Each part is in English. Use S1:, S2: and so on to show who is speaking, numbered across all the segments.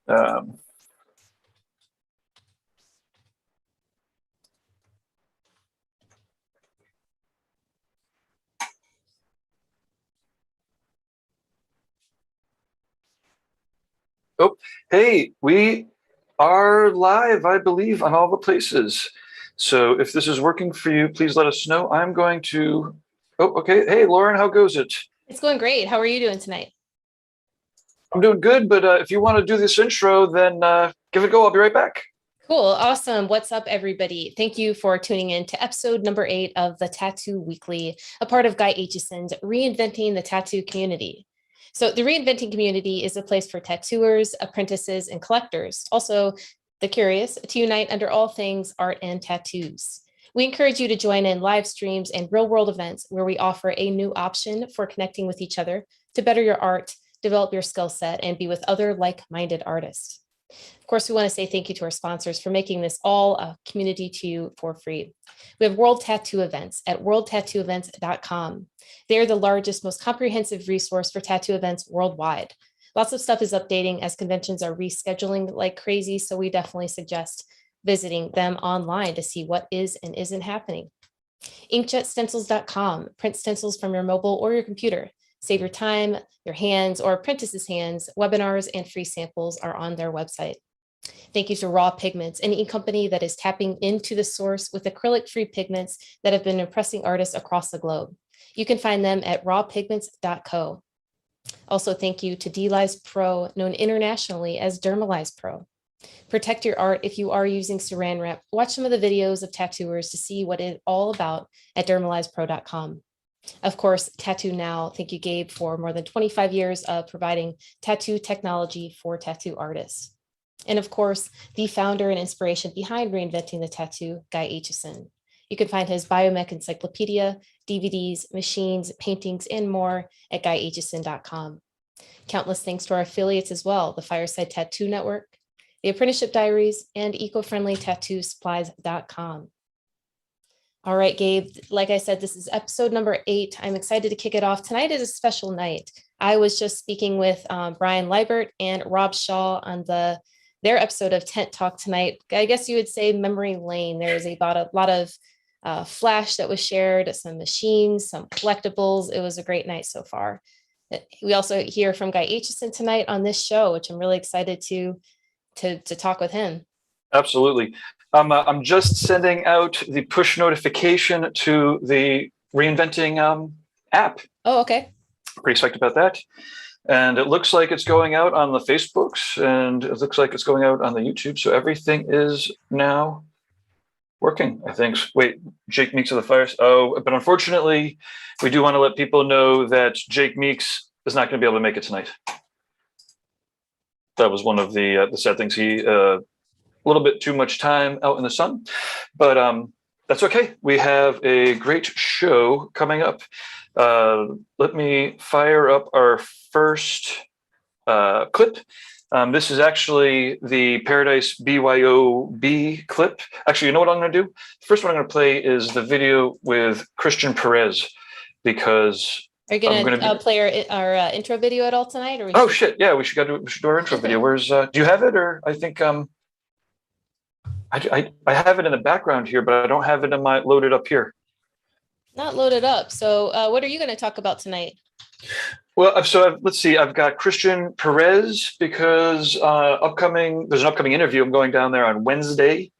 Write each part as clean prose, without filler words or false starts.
S1: Um, oh, hey, we are live, I believe, on all the places. So if this is working for you, please let us know. I'm going to, oh, okay. Hey, Lauren, how goes it?
S2: It's going great. How are you doing tonight?
S1: I'm doing good, but if you want to do this intro, then give it a go. I'll be right back.
S2: Cool. Awesome. What's up, everybody? Thank you for tuning in to episode number 8 of the Tattoo Weekly, a part of Guy Aitchison's Reinventing the Tattoo community. So the Reinventing community is a place for tattooers, apprentices, and collectors, also the curious, to unite under all things art and tattoos. We encourage you to join in live streams and real-world events where we offer a new option for connecting with each other to better your art, develop your skill set, and be with other like-minded artists. Of course, we want to say thank you to our sponsors for making this all a community to you for free. We have World Tattoo Events at worldtattooevents.com. They're the largest, most comprehensive resource for tattoo events worldwide. Lots of stuff is updating as conventions are rescheduling like crazy, so we definitely suggest visiting them online to see what is and isn't happening. Inkjetstencils.com, print stencils from your mobile or your computer. Save your time, your hands, or apprentices' hands. Webinars and free samples are on their website. Thank you to Raw Pigments, an ink company that is tapping into the source with acrylic-free pigments that have been impressing artists across the globe. You can find them at rawpigments.co. Also, thank you to DLize Pro, known internationally as Dermalize Pro. Protect your art if you are using saran wrap. Watch some of the videos of tattooers to see what it's all about at dermalizepro.com. Of course, TattooNow. Thank you, Gabe, for more than 25 years of providing tattoo technology for tattoo artists. And of course, the founder and inspiration behind Reinventing the Tattoo, Guy Aitchison. You can find his biomech encyclopedia, DVDs, machines, paintings, and more at guyaitchison.com. Countless thanks to our affiliates as well, the Fireside Tattoo Network, the Apprenticeship Diaries, and ecofriendlytattoosupplies.com. All right, Gabe, like I said, this is episode number 8. I'm excited to kick it off. Tonight is a special night. I was just speaking with Brian Liebert and Rob Shaw on their episode of Tent Talk tonight. I guess you would say memory lane. There's a lot of flash that was shared, some machines, some collectibles. It was a great night so far. We also hear from Guy Aitchison tonight on this show, which I'm really excited to talk with him.
S1: Absolutely. I'm just sending out the push notification to the Reinventing app.
S2: Oh, okay.
S1: Pretty psyched about that. And it looks like it's going out on the Facebooks, and it looks like it's going out on the YouTube. So everything is now working, I think. Wait, Jake Meeks of the Fires. Oh, but unfortunately, we do want to let people know that Jake Meeks is not going to be able to make it tonight. That was one of the sad things. He a little bit too much time out in the sun, but that's okay. We have a great show coming up. Let me fire up our first clip. This is actually the Paradise BYOB clip. Actually, you know what I'm going to do? The first one I'm going to play is the video with Christian Perez, because
S2: are you going to play our intro video at all tonight? Or
S1: oh shit, yeah, we should do our intro video. Where's do you have it? Or I think I have it in the background here, but I don't have it in my loaded up here.
S2: Not loaded up. So what are you going to talk about tonight?
S1: Well, so let's see. I've got Christian Perez because there's an upcoming interview. I'm going down there on Wednesday.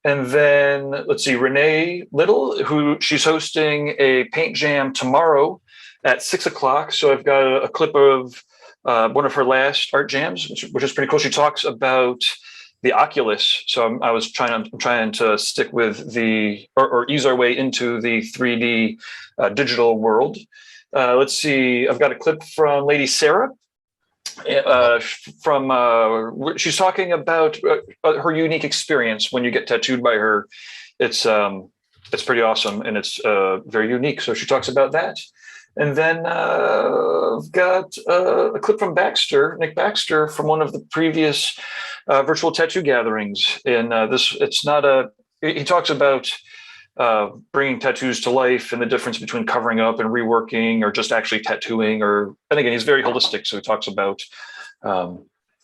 S1: And then let's see, Renee Little, she's hosting a paint jam tomorrow at 6 o'clock. So I've got a clip of one of her last art jams, which is pretty cool. She talks about the Oculus. So I'm trying to stick with or ease our way into the 3D digital world. Let's see. I've got a clip from Lady Sarah. She's talking about her unique experience when you get tattooed by her. It's pretty awesome, and it's very unique. So she talks about that. And then I've got a clip from Nick Baxter, from one of the previous virtual tattoo gatherings. And he talks about bringing tattoos to life and the difference between covering up and reworking or just actually tattooing. And again, he's very holistic. So he talks about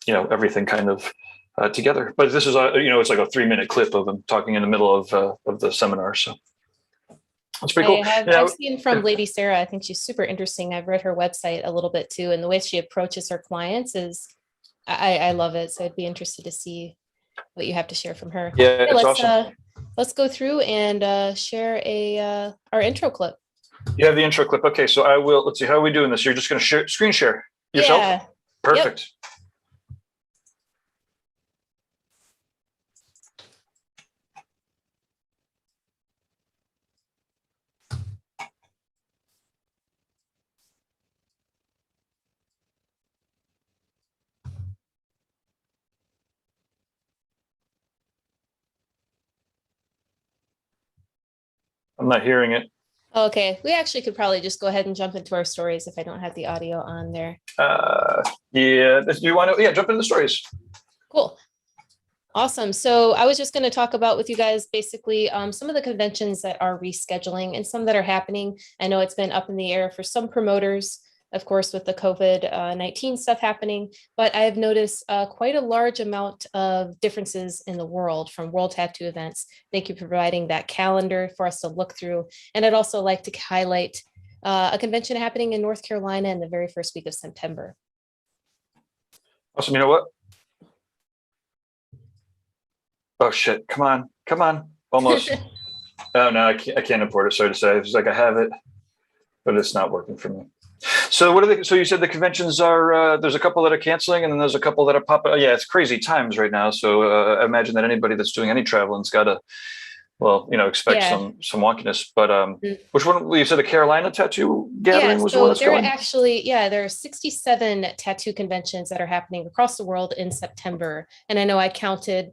S1: everything kind of together. But this is it's like a 3-minute clip of him talking in the middle of the seminar. So that's pretty cool.
S2: I've seen from Lady Sarah. I think she's super interesting. I've read her website a little bit too, and the way she approaches her clients is, I love it. So I'd be interested to see what you have to share from her.
S1: Yeah, it's awesome.
S2: Let's go through and share our intro clip.
S1: You have the intro clip. Okay, so I will. Let's see. How are we doing this? You're just going to screen share yourself?
S2: Yeah.
S1: Perfect. Yep. I'm not hearing it.
S2: Okay, we actually could probably just go ahead and jump into our stories if I don't have the audio on there.
S1: Yeah, do you want to? Yeah, jump into the stories.
S2: Cool. Awesome. So I was just going to talk about with you guys basically some of the conventions that are rescheduling and some that are happening. I know it's been up in the air for some promoters, of course, with the COVID-19 stuff happening, but I have noticed quite a large amount of differences in the world from World Tattoo events. Thank you for providing that calendar for us to look through. And I'd also like to highlight a convention happening in North Carolina in the very first week of September.
S1: Awesome. You know what? Oh shit! Come on! Almost. Oh no, I can't afford it. Sorry to say, it's like I have it, but it's not working for me. So what are they? So you said the conventions are there's a couple that are canceling, and then there's a couple that are popping. Yeah, it's crazy times right now. So I imagine that anybody that's doing any traveling's got to, expect some wonkiness. But which one? You said the Carolina Tattoo Gathering was the one that's going?
S2: There are 67 tattoo conventions that are happening across the world in September, and I know I counted.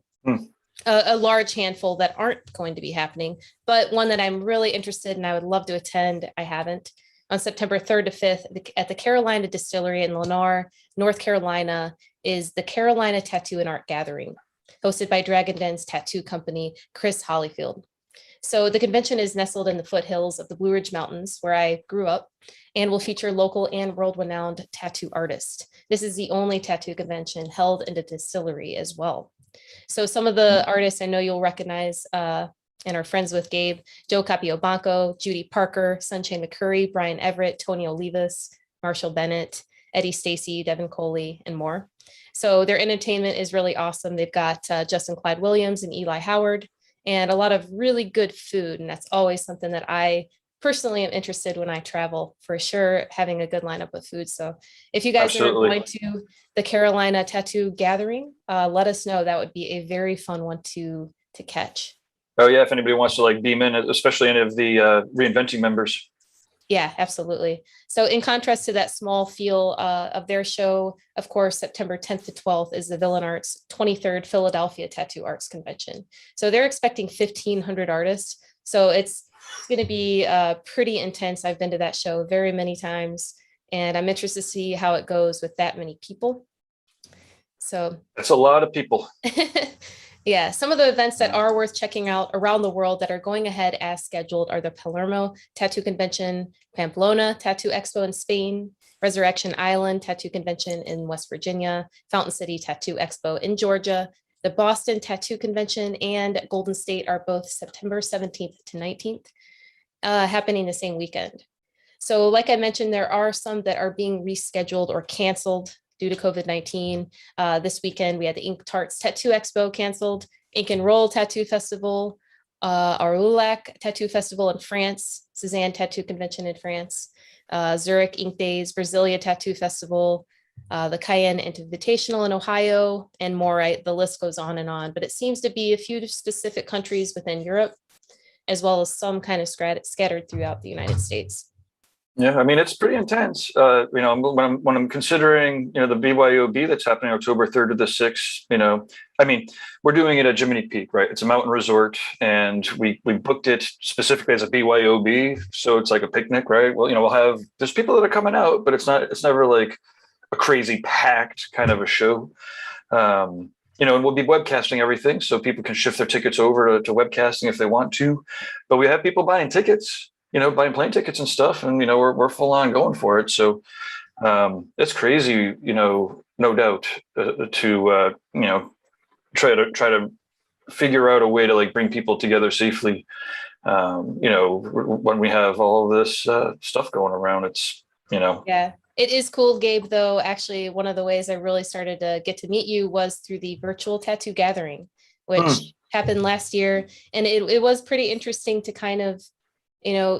S2: A large handful that aren't going to be happening, but one that I'm really interested in, I would love to attend. I haven't. On September 3rd to 5th at the Carolina Distillery in Lennar, North Carolina, is the Carolina Tattoo and Art Gathering, hosted by Dragon Den's tattoo company, Chris Hollyfield. So the convention is nestled in the foothills of the Blue Ridge Mountains, where I grew up, and will feature local and world-renowned tattoo artists. This is the only tattoo convention held in the distillery as well. So some of the artists I know you'll recognize and are friends with Gabe: Joe Capiobanco, Judy Parker, Sunshine McCurry, Brian Everett, Tony Olivas, Marshall Bennett, Eddie Stacy, Devin Coley, and more. So their entertainment is really awesome. They've got Justin Clyde Williams and Eli Howard, and a lot of really good food. And that's always something that I personally am interested when I travel, for sure, having a good lineup of food. So if you guys are going to the Carolina Tattoo Gathering, let us know. That would be a very fun one to catch.
S1: Oh yeah, if anybody wants to beam in, especially any of the Reinventing members.
S2: Yeah, absolutely. So in contrast to that small feel of their show, of course, September 10th to 12th is the Villain Arts 23rd Philadelphia Tattoo Arts Convention. So they're expecting 1,500 artists. So it's going to be pretty intense. I've been to that show very many times, and I'm interested to see how it goes with that many people. So
S1: that's a lot of people.
S2: Yeah, some of the events that are worth checking out around the world that are going ahead as scheduled are the Palermo Tattoo Convention, Pamplona Tattoo Expo in Spain, Resurrection Island Tattoo Convention in West Virginia, Fountain City Tattoo Expo in Georgia, the Boston Tattoo Convention, and Golden State are both September 17th to 19th, happening the same weekend. So like I mentioned, there are some that are being rescheduled or canceled due to COVID-19. This weekend, we had the Ink Tarts Tattoo Expo canceled, Ink and Roll Tattoo Festival, Aurulac Tattoo Festival in France, Cézanne Tattoo Convention in France, Zurich Ink Days, Brasilia Tattoo Festival, the Cayenne Invitational in Ohio, and more. The list goes on, but it seems to be a few specific countries within Europe, as well as some kind of scattered throughout the United States.
S1: Yeah, I mean, it's pretty intense. When I'm considering, the BYOB that's happening October 3rd to the 6th, I mean, we're doing it at Jiminy Peak, right? It's a mountain resort, and we booked it specifically as a BYOB, so it's like a picnic, right? Well, there's people that are coming out, but it's never like a crazy packed kind of a show. And we'll be webcasting everything, so people can shift their tickets over to webcasting if they want to. But we have people buying tickets, buying plane tickets and stuff, and we're full on going for it. So it's crazy, no doubt, to try to figure out a way to like bring people together safely. When we have all this stuff going around, it's
S2: Yeah, it is cool, Gabe, though. Actually, one of the ways I really started to get to meet you was through the virtual tattoo gathering, which happened last year. And it was pretty interesting to kind of,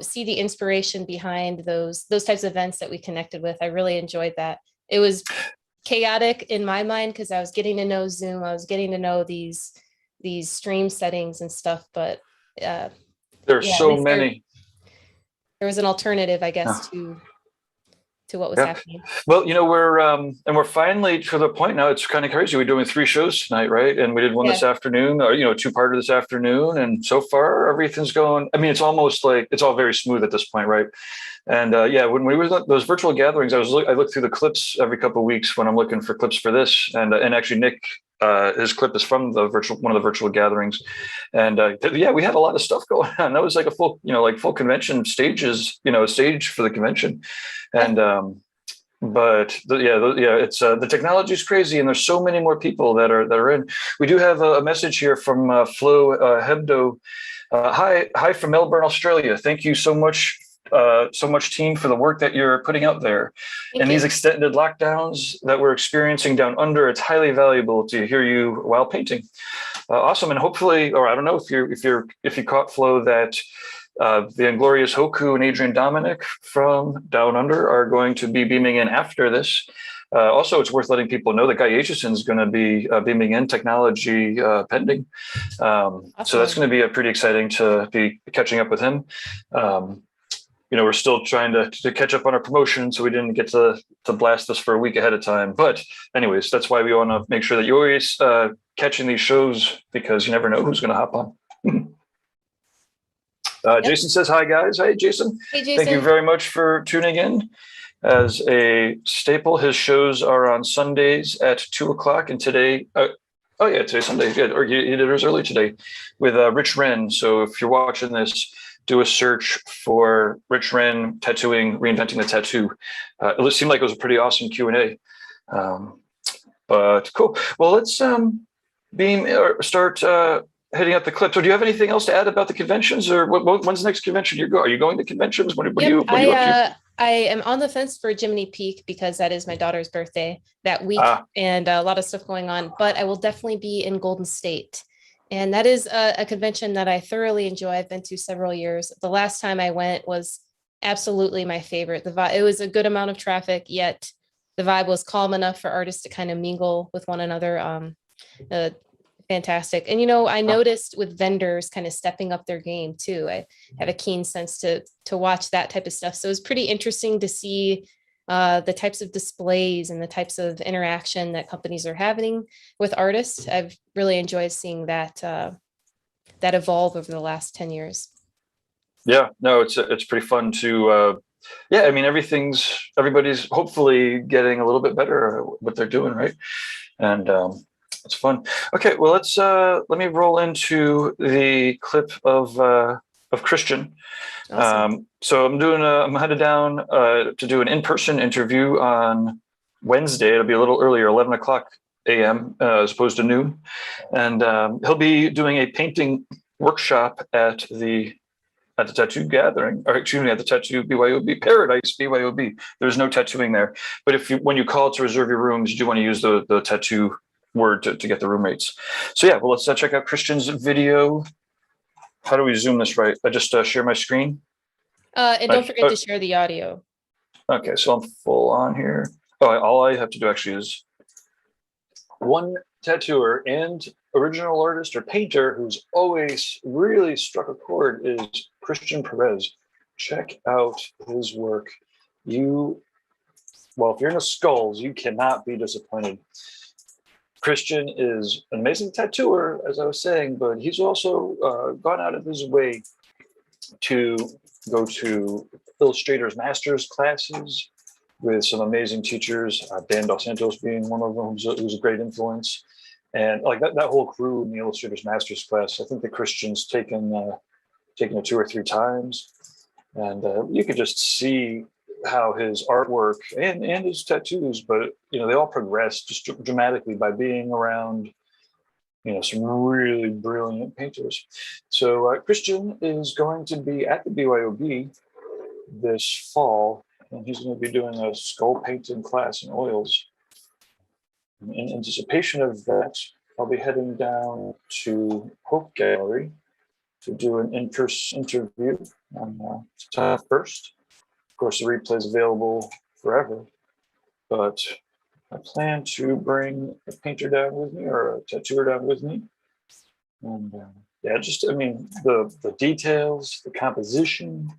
S2: see the inspiration behind those types of events that we connected with. I really enjoyed that. It was chaotic in my mind because I was getting to know Zoom. I was getting to know these stream settings and stuff, but
S1: there's
S2: yeah, at
S1: so
S2: least
S1: many.
S2: there was an alternative, I guess, to what was happening.
S1: Well, we're finally to the point now. It's kind of crazy. We're doing 3 shows tonight, right? And we did one this afternoon, or 2-parter this afternoon. And so far, everything's going. I mean, it's almost like it's all very smooth at this point, right? And when we were those virtual gatherings, I look through the clips every couple of weeks when I'm looking for clips for this. And actually, Nick, his clip is from one of the virtual gatherings. And we had a lot of stuff going on. That was like a full, full convention stages, stage for the convention. And it's the technology is crazy, and there's so many more people that are in. We do have a message here from Flo Hebdo. Hi from Melbourne, Australia. Thank you so much, team, for the work that you're putting out there. And these extended lockdowns that we're experiencing down under, it's highly valuable to hear you while painting. Awesome, and hopefully, or I don't know if you caught, Flo, that the Inglorious Hoku and Adrian Dominic from Down Under are going to be beaming in after this. Also, it's worth letting people know that Guy Aitchison is going to be beaming in, technology pending. Awesome. So that's going to be pretty exciting to be catching up with him. We're still trying to catch up on our promotion, so we didn't get to blast this for a week ahead of time. But anyways, that's why we want to make sure that you're always catching these shows, because you never know who's going to hop on. Jason says, hi, guys. Hey, Jason.
S2: Hey, Jason.
S1: Thank you very much for tuning in. As a staple, his shows are on Sundays at 2:00. And today, today's Sunday. Yeah, or he did his early today with Rich Wren. So if you're watching this, do a search for Rich Wren tattooing, reinventing the tattoo. It seemed like it was a pretty awesome Q&A. But cool. Well, let's start hitting up the clip. So do you have anything else to add about the conventions, or when's the next convention you go? Are you going to conventions? What are you up to?
S2: I am on the fence for Jiminy Peak because that is my daughter's birthday that week, and a lot of stuff going on, but I will definitely be in Golden State. And that is a convention that I thoroughly enjoy. I've been to several years. The last time I went was absolutely my favorite. It was a good amount of traffic, yet the vibe was calm enough for artists to kind of mingle with one another. Fantastic. And, I noticed with vendors kind of stepping up their game too. I have a keen sense to watch that type of stuff. So it was pretty interesting to see the types of displays and the types of interaction that companies are having with artists. I've really enjoyed seeing that evolve over the last 10 years. Yeah, no, it's pretty fun to, I mean, everybody's hopefully getting a little bit better at what they're doing, right? And it's fun. Okay, well, let me roll into the clip of Christian. Awesome. So I'm headed down to do an in-person interview on Wednesday. It'll be a little earlier, 11:00 a.m. As opposed to noon. And he'll be doing a painting workshop at the tattoo gathering, or excuse me, at the tattoo BYOB, Paradise BYOB. There's no tattooing there. But when you call to reserve your rooms, you do want to use the tattoo word to get the room rates. So yeah, well, let's check out Christian's video. How do we zoom this right? I just share my screen. And don't forget to share the audio.
S1: Okay, so I'm full on here. All I have to do actually is one tattooer and original artist or painter who's always really struck a chord is Christian Perez. Check out his work. If you're into skulls, you cannot be disappointed. Christian is an amazing tattooer, as I was saying, but he's also gone out of his way to go to illustrators master's classes with some amazing teachers, Dan Dos Santos being one of them, who's a great influence. And like that whole crew in the illustrators master's class, I think the Christian's taken it 2 or 3 times. And you could just see how his artwork and his tattoos, but you know, they all progressed just dramatically by being around, you know, some really brilliant painters. So Christian is going to be at the BYOB this fall, and he's going to be doing a skull painting class in oils. In anticipation of that, I'll be heading down to Hope Gallery to do an in-person interview on September 1st. Of course, the replay is available forever, but I plan to bring a painter down with me or a tattooer down with me. And yeah, just, I mean, the details, the composition.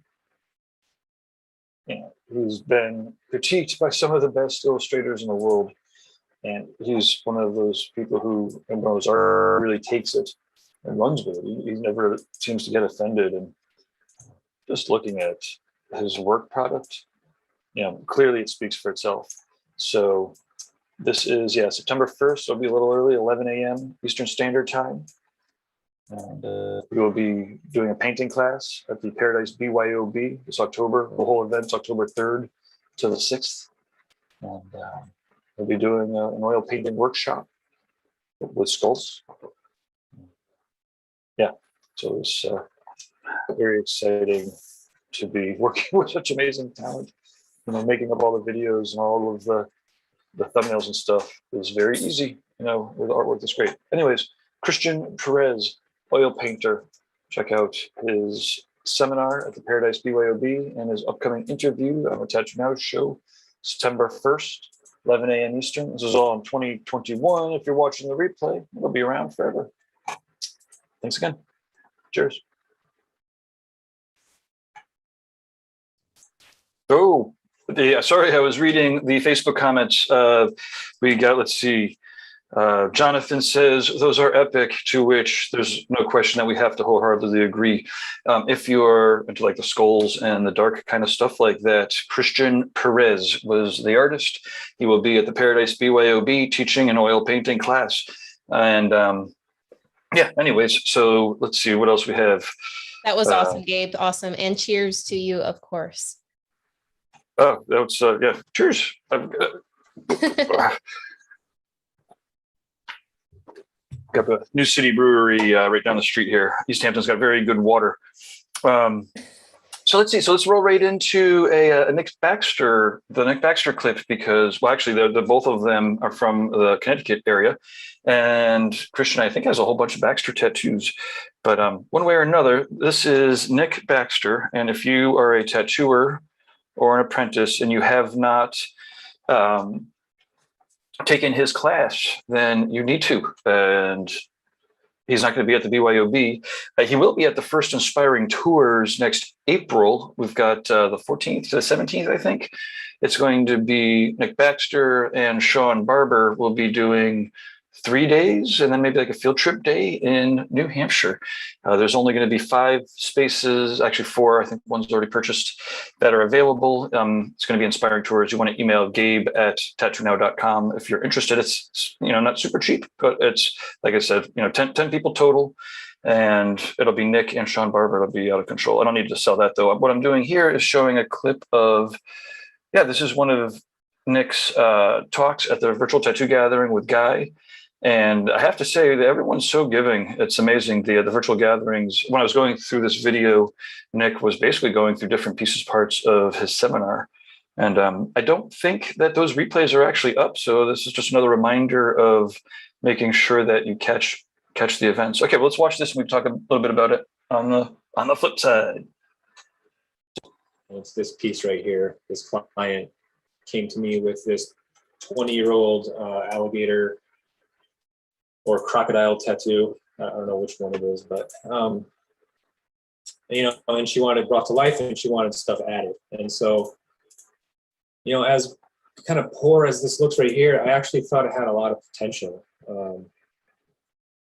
S1: You know, he's been critiqued by some of the best illustrators in the world. And he's one of those people who, and when his art really takes it and runs with it. He never seems to get offended. And just looking at his work product, you know, clearly it speaks for itself. So this is, yeah, September 1st. It'll be a little early, 11 a.m. Eastern Standard Time. And we will be doing a painting class at the Paradise BYOB this October. The whole event's October 3rd to the 6th. And we'll be doing an oil painting workshop with skulls. Yeah, so it's very exciting to be working with such amazing talent. You know, making up all the videos and all of the thumbnails and stuff is very easy. You know, with artwork that's great. Anyways, Christian Perez, oil painter. Check out his seminar at the Paradise BYOB and his upcoming interview on the TattooNow show, September 1st, 11 a.m. Eastern. This is all in 2021. If you're watching the replay, it'll be around forever. Thanks again. Cheers. Oh, yeah, sorry, I was reading the Facebook comments. We got, let's see, Jonathan says, those are epic, to which there's no question that we have to wholeheartedly agree. If you're into like the skulls and the dark kind of stuff like that, Christian Perez was the artist. He will be at the Paradise BYOB teaching an oil painting class. And yeah, anyways, so let's see what else we have.
S2: That was awesome, Gabe. Awesome. And cheers to you, of course.
S1: Oh, that's, yeah, cheers. Got the New City Brewery right down the street here. East Hampton's got very good water. So let's see. So let's roll right into a Nick Baxter, the Nick Baxter clip, because, well, actually, the both of them are from the Connecticut area. And Christian, I think, has a whole bunch of Baxter tattoos. But one way or another, this is Nick Baxter. And if you are a tattooer or an apprentice and you have not taken his class, then you need to. And he's not going to be at the BYOB. He will be at the First Inspiring Tours next April. We've got the 14th to the 17th, I think. It's going to be Nick Baxter and Sean Barber will be doing 3 days, and then maybe like a field trip day in New Hampshire. There's only going to be 5 spaces, actually 4. I think one's already purchased, that are available. It's going to be Inspiring Tours. You want to email Gabe at tattoonow.com if you're interested. It's, you know, not super cheap, but it's, like I said, you know, 10 people total, and it'll be Nick and Sean Barber. It'll be out of control. I don't need to sell that though. What I'm doing here is showing a clip of, yeah, this is one of Nick's talks at the virtual tattoo gathering with Guy. And I have to say that everyone's so giving. It's amazing. The virtual gatherings, when I was going through this video, Nick was basically going through different pieces, parts of his seminar. And I don't think that those replays are actually up. So this is just another reminder of making sure that you catch the events. Okay, well, let's watch this and we can talk a little bit about it on the flip side.
S3: It's this piece right here. This client came to me with this 20-year-old alligator or crocodile tattoo. I don't know which one it is, but you know, and she wanted it brought to life and she wanted stuff added. And so, you know, as kind of poor as this looks right here, I actually thought it had a lot of potential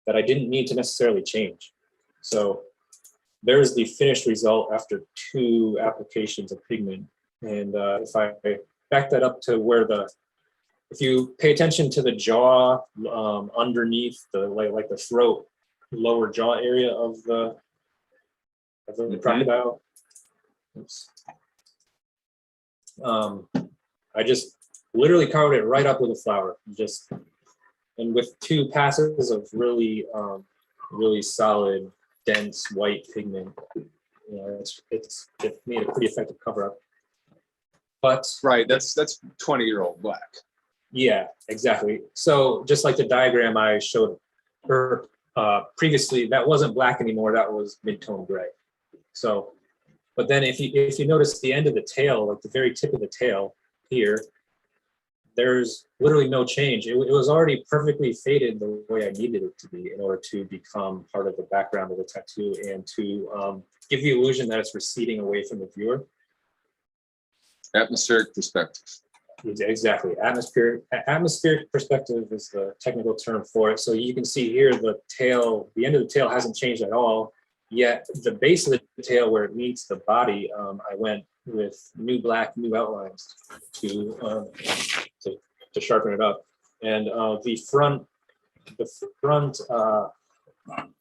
S3: that I didn't need to necessarily change. So there's the finished result after 2 applications of pigment. And if I back that up to where if you pay attention to the jaw underneath the like the throat, lower jaw area of the crocodile. Oops. I just literally covered it right up with a flower, and with 2 passes of really, really solid, dense white pigment. You know, it made a pretty effective cover up. But
S4: Right, that's 20-year-old black.
S3: yeah, exactly. So just like the diagram I showed previously, that wasn't black anymore. That was mid-tone gray. So, but then if you notice the end of the tail, like the very tip of the tail here, there's literally no change. It was already perfectly faded the way I needed it to be in order to become part of the background of the tattoo and to give the illusion that it's receding away from the viewer.
S4: Atmospheric perspective.
S3: Exactly. Atmospheric perspective is the technical term for it. So you can see here the end of the tail hasn't changed at all, yet the base of the tail where it meets the body, I went with new black, new outlines to sharpen it up. And the front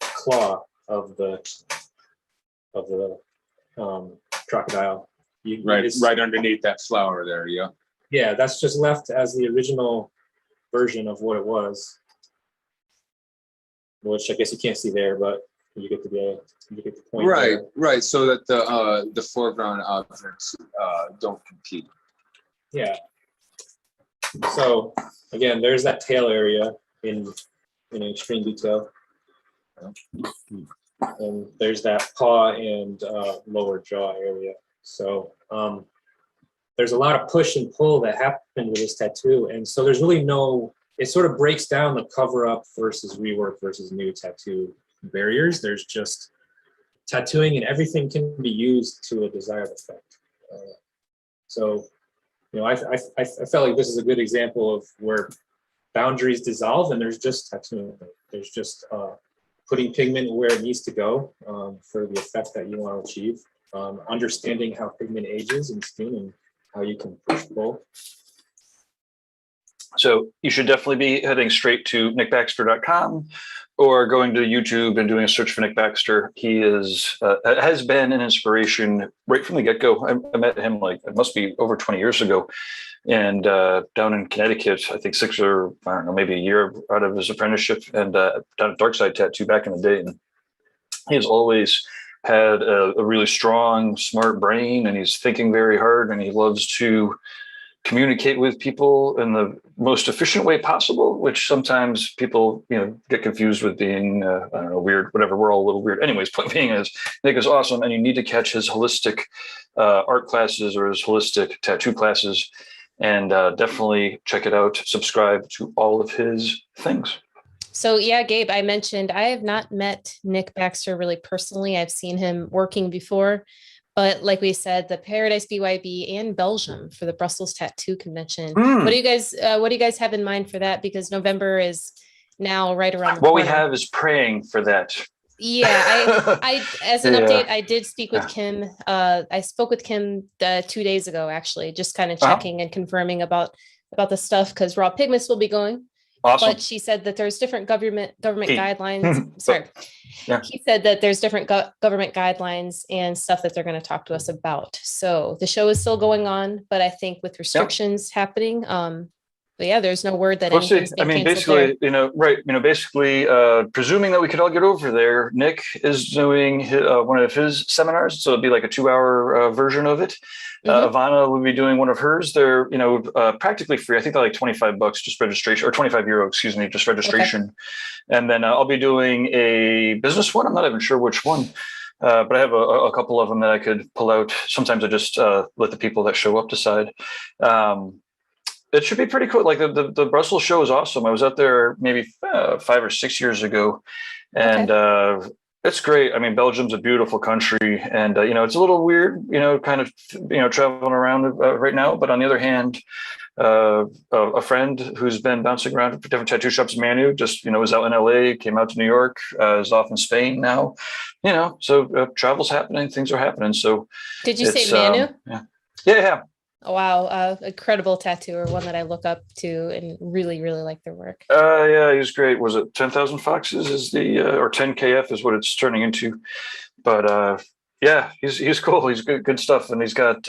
S3: claw of the crocodile.
S4: Right underneath that flower there, yeah.
S3: Yeah, that's just left as the original version of what it was, which I guess you can't see there, but you get the point.
S4: Right,
S3: there.
S4: right. So that the foreground objects don't compete.
S3: Yeah. So again, there's that tail area in extreme detail, and there's that paw and lower jaw area. So there's a lot of push and pull that happened with this tattoo, and so there's really it sort of breaks down the cover up versus rework versus new tattoo barriers. There's just tattooing and everything can be used to a desired effect. So, you know, I felt like this is a good example of where boundaries dissolve and there's just tattooing. There's just putting pigment where it needs to go for the effect that you want to achieve. Understanding how pigment ages in skin and how you can push pull.
S1: So you should definitely be heading straight to nickbaxter.com or going to YouTube and doing a search for Nick Baxter. He has been an inspiration right from the get-go. I met him it must be over 20 years ago, and down in Connecticut, I think maybe a year out of his apprenticeship, and down at Darkside Tattoo back in the day. And he has always had a really strong, smart brain, and he's thinking very hard, and he loves to communicate with people in the most efficient way possible, which sometimes people, get confused with being, weird, whatever. We're all a little weird. Anyways, point being is Nick is awesome, and you need to catch his holistic art classes or his holistic tattoo classes, and definitely check it out. Subscribe to all of his things.
S2: So yeah, Gabe, I mentioned I have not met Nick Baxter really personally. I've seen him working before, but like we said, the Paradise BYB and Belgium for the Brussels Tattoo Convention. What do you guys have in mind for that? Because November is now right around the corner.
S1: What we have is praying for that.
S2: Yeah, I as an update, I did speak with Kim. I spoke with Kim 2 days ago, actually, just kind of checking and confirming about the stuff because Raw Pigments will be going.
S1: Awesome.
S2: But she said that there's different government guidelines. Sorry. Yeah. He said that there's different government guidelines and stuff that they're going to talk to us about. So the show is still going on, but I think with restrictions happening, but yeah, there's no word that anything's been
S1: basically, basically, presuming that we could all get over there, Nick is doing one of his seminars, so it'll be like a 2-hour version of it. Ivana will be doing one of hers. They're, practically free. I think they're like $25 just registration, or €25, excuse me, just registration. Okay. And then I'll be doing a business one. I'm not even sure which one, but I have a couple of them that I could pull out. Sometimes I just let the people that show up decide. It should be pretty cool. Like the Brussels show is awesome. I was out there maybe 5 or 6 years ago, and it's great. I mean, Belgium's a beautiful country, and it's a little weird, kind of traveling around right now. But on the other hand, a friend who's been bouncing around to different tattoo shops, Manu, just was out in LA, came out to New York, is off in Spain now. So travel's happening, things are happening. So
S2: did you say Manu?
S1: Yeah.
S2: Oh, wow. Incredible tattooer, one that I look up to and really, really like their work.
S1: Yeah, he's great. Was it 10,000 Foxes is or 10KF is what it's turning into. But yeah, he's cool. He's good stuff. And he's got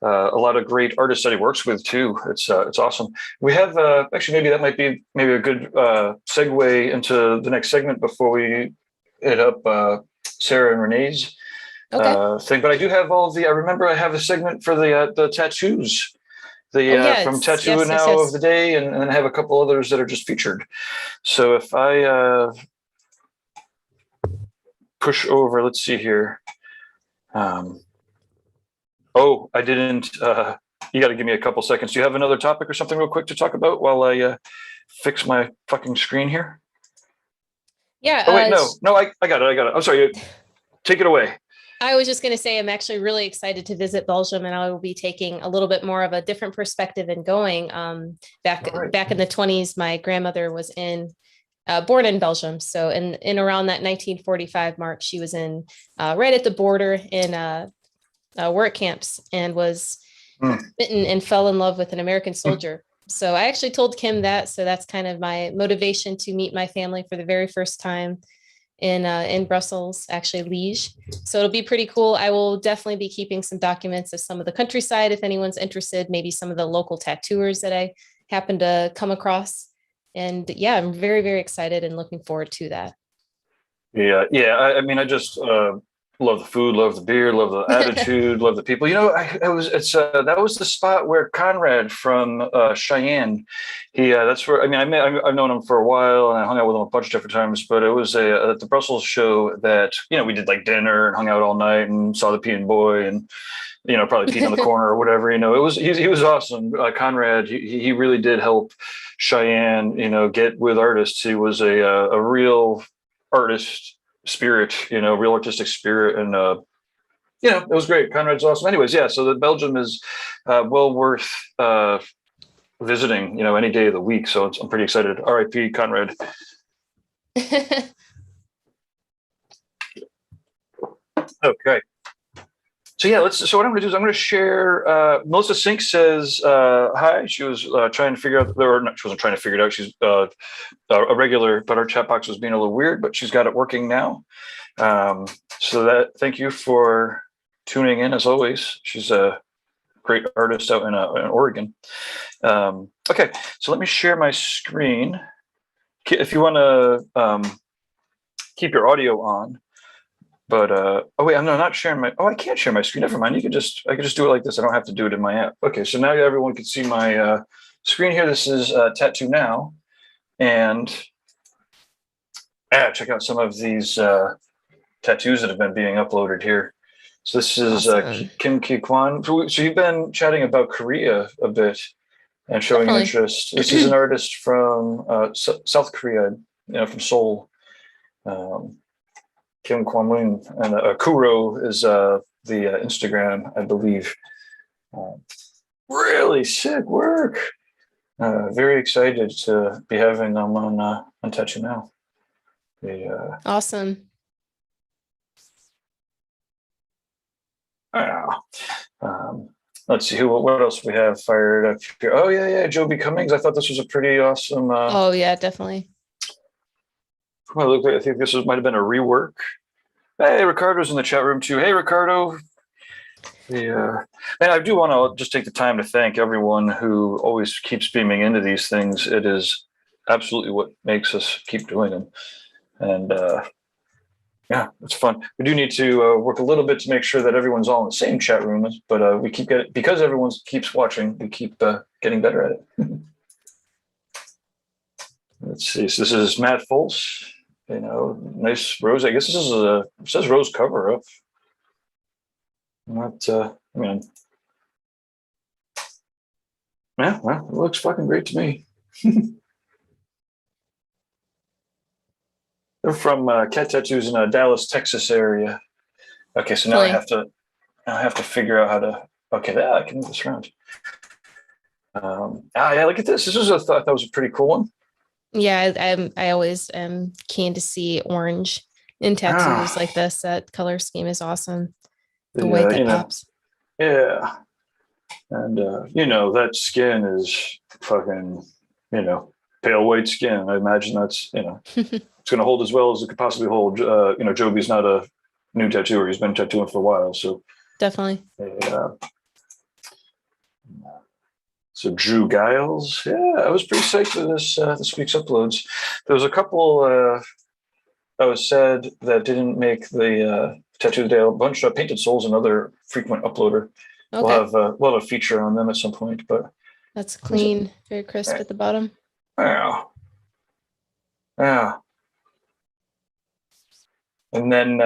S1: a lot of great artists that he works with too. It's awesome. We have actually maybe that might be maybe a good segue into the next segment before we hit up Sarah and Renee's thing. But I do have all the. I remember I have a segment for the tattoos. From TattooNow of the day, and then I have a couple others that are just featured. So if I push over, let's see here. Oh, I didn't. You got to give me a couple seconds. Do you have another topic or something real quick to talk about while I fix my fucking screen here?
S2: Yeah.
S1: Oh wait, no, I got it. I'm sorry. Take it away.
S2: I was just going to say, I'm actually really excited to visit Belgium, and I will be taking a little bit more of a different perspective and going. Back in the 1920s, my grandmother was born in Belgium. So in around that 1945 mark, she was in right at the border in work camps and was bitten and fell in love with an American soldier. So I actually told Kim that. So that's kind of my motivation to meet my family for the very first time in Brussels, actually Liège. So it'll be pretty cool. I will definitely be keeping some documents of some of the countryside if anyone's interested, maybe some of the local tattooers that I happen to come across. And yeah, I'm very, very excited and looking forward to that.
S1: Yeah. I mean, I just love the food, love the beer, love the attitude, love the people. You know, that was the spot where Conrad from Cheyenne. That's where, I mean, I've known him for a while, and I hung out with him a bunch of different times. But it was at the Brussels show that, you know, we did like dinner and hung out all night and saw the Peeing Boy and, you know, probably peed on the corner or whatever. You know, he was awesome. Conrad, he really did help Cheyenne, you know, get with artists. He was a real artist spirit, you know, real artistic spirit, and you know, it was great. Conrad's awesome. Anyways, yeah, so the Belgium is well worth visiting, you know, any day of the week. So I'm pretty excited. R.I.P. Conrad. Okay. So yeah, so what I'm going to do is I'm going to share. Melissa Sink says hi. She was trying to figure out, or not, she wasn't trying to figure it out. She's a regular, but our chat box was being a little weird. But she's got it working now. Thank you for tuning in as always. She's a great artist out in Oregon. Okay, so let me share my screen. If you want to keep your audio on. But oh wait, I'm not sharing my. Oh, I can't share my screen. Never mind. I can just do it like this. I don't have to do it in my app. Okay, so now everyone can see my screen here. This is TattooNow, and check out some of these tattoos that have been being uploaded here. So this is awesome. Kim Ki Kwan. So you've been chatting about Korea a bit and showing interest. This is an artist from South Korea, you know, from Seoul. Kim Kwon Moon, and Kuro is the Instagram, I believe. Really sick work. Very excited to be having them on TattooNow.
S2: Awesome.
S1: Let's see what else we have fired up here. Oh yeah, Joby Cummings. I thought this was a pretty awesome.
S2: Oh yeah, definitely.
S1: Well, I think this might have been a rework. Hey, Ricardo's in the chat room too. Hey, Ricardo. Yeah, and I do want to just take the time to thank everyone who always keeps beaming into these things. It is absolutely what makes us keep doing them. And yeah, it's fun. We do need to work a little bit to make sure that everyone's all in the same chat room, but we keep getting, because everyone keeps watching, we keep getting better at it. Let's see. So this is Matt Foltz. You know, nice rose. I guess this is it says rose cover up. Not, I mean, yeah, well, it looks fucking great to me. They're from Cat Tattoos in Dallas, Texas area. Okay, so now I have to figure out how to. Okay, I can move this around. Yeah, look at this. This was I thought that was a pretty cool one.
S2: Yeah, I always am keen to see orange in tattoos like this. That color scheme is awesome. The white that pops.
S1: Yeah. And, you know, that skin is fucking, you know, pale white skin. I imagine that's, you know, it's going to hold as well as it could possibly hold. You know, Joby's not a new tattooer. He's been tattooing for a while. So
S2: definitely.
S1: So Drew Giles. Yeah, I was pretty psyched for this week's uploads. There was a couple I was sad that didn't make the Tattoo of the Day. A bunch of Painted Souls, another frequent uploader.
S2: Okay.
S1: We'll have a feature on them at some point, but
S2: That's clean, very crisp at the bottom.
S1: yeah. Yeah. And then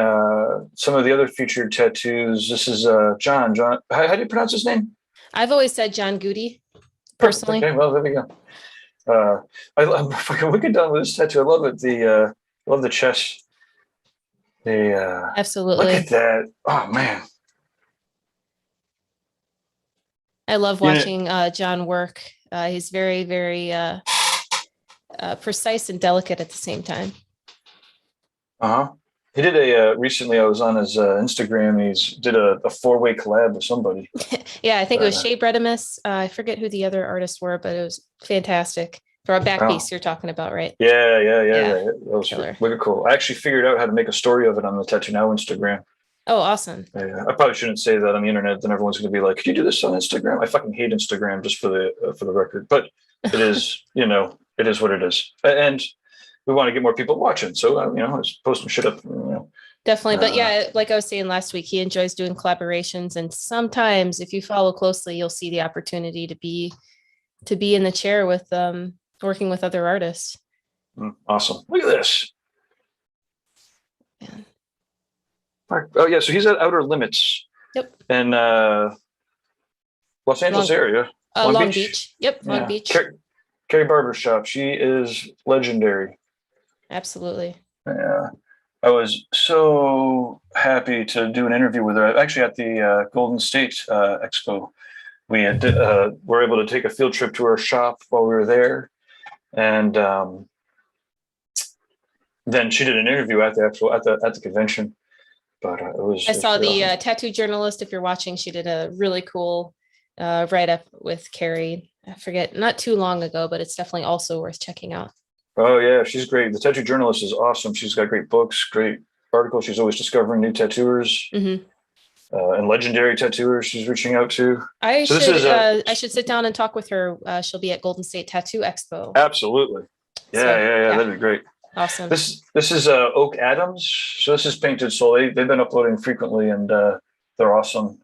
S1: some of the other featured tattoos. This is John. How do you pronounce his name?
S2: I've always said John Goody, personally.
S1: Okay, well, there we go. I'm fucking wicked done with this tattoo. I love it. Love the chest.
S2: Absolutely.
S1: Look at that. Oh man.
S2: I love watching John work. He's very, very precise and delicate at the same time.
S1: Uh-huh. He did recently I was on his Instagram. He's did a 4-way collab with somebody.
S2: Yeah, I think it was Shea Bredimus. I forget who the other artists were, but it was fantastic. For a back piece you're talking about, right?
S1: Yeah. That was
S2: Killer.
S1: wicked cool. I actually figured out how to make a story of it on the TattooNow Instagram.
S2: Oh, awesome.
S1: I probably shouldn't say that on the internet. Then everyone's going to be like, "Could you do this on Instagram?" I fucking hate Instagram, just for the record. But it is, it is what it is, and we want to get more people watching. So I was posting shit up.
S2: Definitely. But yeah, like I was saying last week, he enjoys doing collaborations, and sometimes if you follow closely, you'll see the opportunity to be in the chair with working with other artists.
S1: Awesome. Look at this.
S2: Man.
S1: Oh yeah, so he's at Outer Limits.
S2: Yep.
S1: In Los Angeles area.
S2: Long Beach. Yep, Long Beach.
S1: Carrie Barbershop. She is legendary.
S2: Absolutely.
S1: Yeah. I was so happy to do an interview with her. Actually, at the Golden State Expo, we were able to take a field trip to her shop while we were there, and then she did an interview at the convention. But it was.
S2: I saw the
S1: awesome.
S2: tattoo journalist. If you're watching, she did a really cool write up with Carrie. I forget, not too long ago, but it's definitely also worth checking out.
S1: Oh yeah, she's great. The tattoo journalist is awesome. She's got great books, great articles. She's always discovering new tattooers and legendary tattooers she's reaching out to.
S2: I should sit down and talk with her. She'll be at Golden State Tattoo Expo.
S1: Absolutely. Yeah. That'd be great.
S2: Awesome.
S1: This is Oak Adams. So this is Painted Soul. They've been uploading frequently, and they're awesome.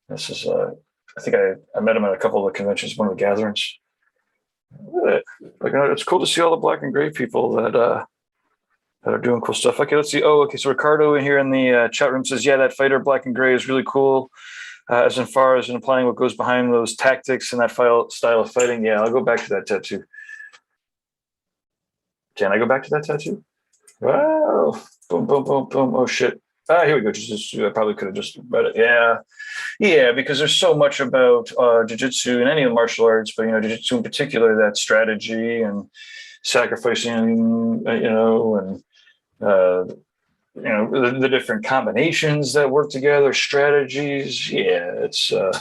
S1: This is I think I met him at a couple of the conventions, one of the gatherings. It's cool to see all the black and gray people that are doing cool stuff. Okay, let's see. Oh, okay. So Ricardo in here in the chat room says, yeah, that fighter black and gray is really cool. As far as implying what goes behind those tactics and that style of fighting. Yeah, I'll go back to that tattoo. Can I go back to that tattoo? Wow. Boom, boom, boom, boom. Oh, shit. Here we go. I probably could have just read it. Yeah, because there's so much about jiu-jitsu and any of the martial arts, but jiu-jitsu in particular, that strategy and sacrificing, and the different combinations that work together, strategies. Yeah, it's I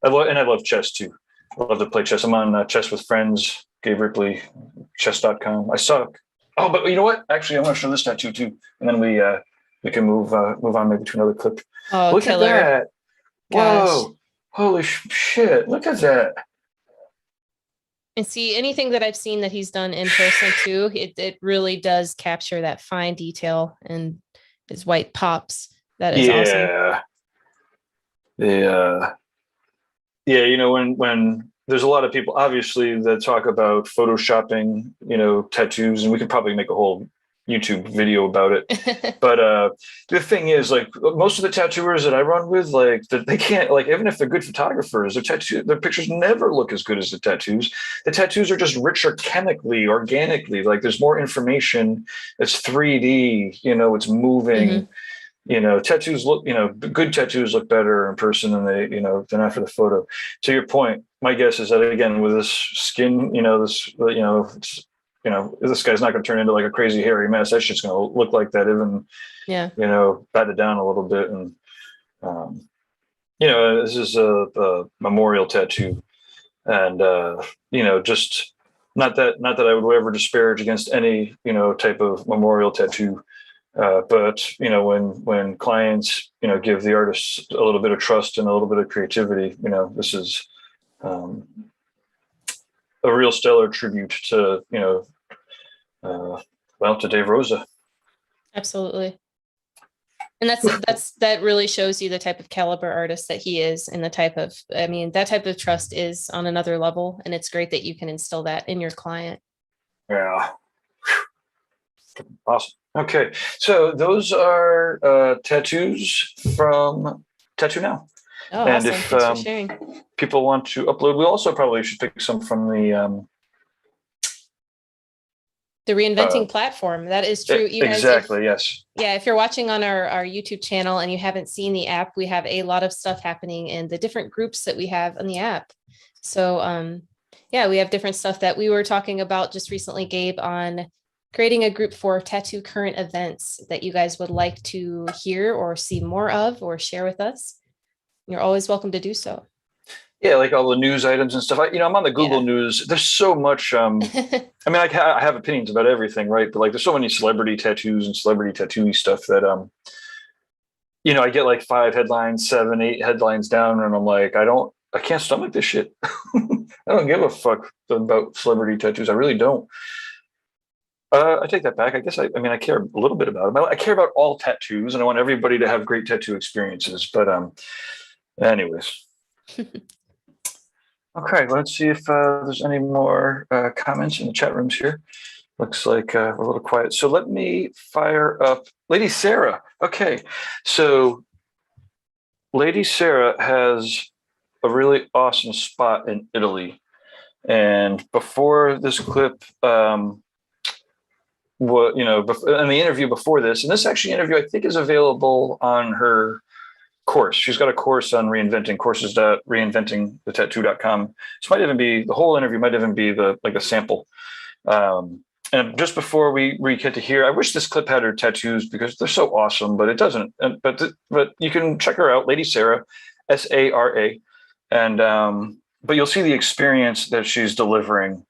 S1: love chess too. I love to play chess. I'm on Chess with Friends, Gabe Ripley, chess.com. I suck. Oh, but you know what? Actually, I want to show this tattoo too, and then we can move on maybe to another clip.
S2: Oh,
S1: look
S2: killer.
S1: at that.
S2: Gosh.
S1: Whoa. Holy shit. Look at that.
S2: And see, anything that I've seen that he's done in person too, it really does capture that fine detail and his white pops. That is awesome.
S1: Yeah. When there's a lot of people obviously that talk about photoshopping, tattoos, and we could probably make a whole YouTube video about it. But the thing is, like, most of the tattooers that I run with, like, they can't, like, even if they're good photographers, their pictures never look as good as the tattoos. The tattoos are just richer chemically, organically. Like, there's more information. It's 3D, it's moving. Tattoos look, good tattoos look better in person than than after the photo. To your point, my guess is that, again, with this skin, this guy's not going to turn into like a crazy hairy mess. That shit's going to look like that, even, batted down a little bit. And, this is a memorial tattoo. And, just not that I would ever disparage against any, type of memorial tattoo. But, when clients, give the artists a little bit of trust and a little bit of creativity, this is a real stellar tribute to, well, to Dave Rosa.
S2: Absolutely. And that really shows you the type of caliber artist that he is, and the type of, I mean, that type of trust is on another level. And it's great that you can instill that in your client.
S1: Yeah. Awesome. Okay. So those are tattoos from TattooNow.
S2: Oh,
S1: And
S2: awesome.
S1: if
S2: Thanks for sharing.
S1: people want to upload, we also probably should pick some from
S2: The Reinventing platform. That is true. You guys,
S1: exactly. Yes.
S2: yeah, if you're watching on our YouTube channel and you haven't seen the app, we have a lot of stuff happening in the different groups that we have on the app. So yeah, we have different stuff that we were talking about just recently, Gabe, on creating a group for tattoo current events that you guys would like to hear or see more of or share with us. You're always welcome to do so.
S1: Yeah, like all the news items and stuff. I'm on the Google News. There's so much. I mean, I have opinions about everything, right? But like, there's so many celebrity tattoos and celebrity tattooing stuff that, I get like 5 headlines, 7, 8 headlines down, and I'm like, I can't stomach this shit. I don't give a fuck about celebrity tattoos. I really don't. I take that back. I guess I care a little bit about them. I care about all tattoos, and I want everybody to have great tattoo experiences. But anyways. Okay, let's see if there's any more comments in the chat rooms here. Looks like we're a little quiet. So let me fire up Lady Sarah. Okay, so Lady Sarah has a really awesome spot in Italy. And before this clip, in the interview before this, and this actually interview I think is available on her course. She's got a course on reinventing, courses.reinventingthetattoo.com. So might even be the whole interview, might even be the sample. And just before we get to here, I wish this clip had her tattoos because they're so awesome, but it doesn't. But you can check her out, Lady Sarah, Sara, and but you'll see the experience that she's delivering.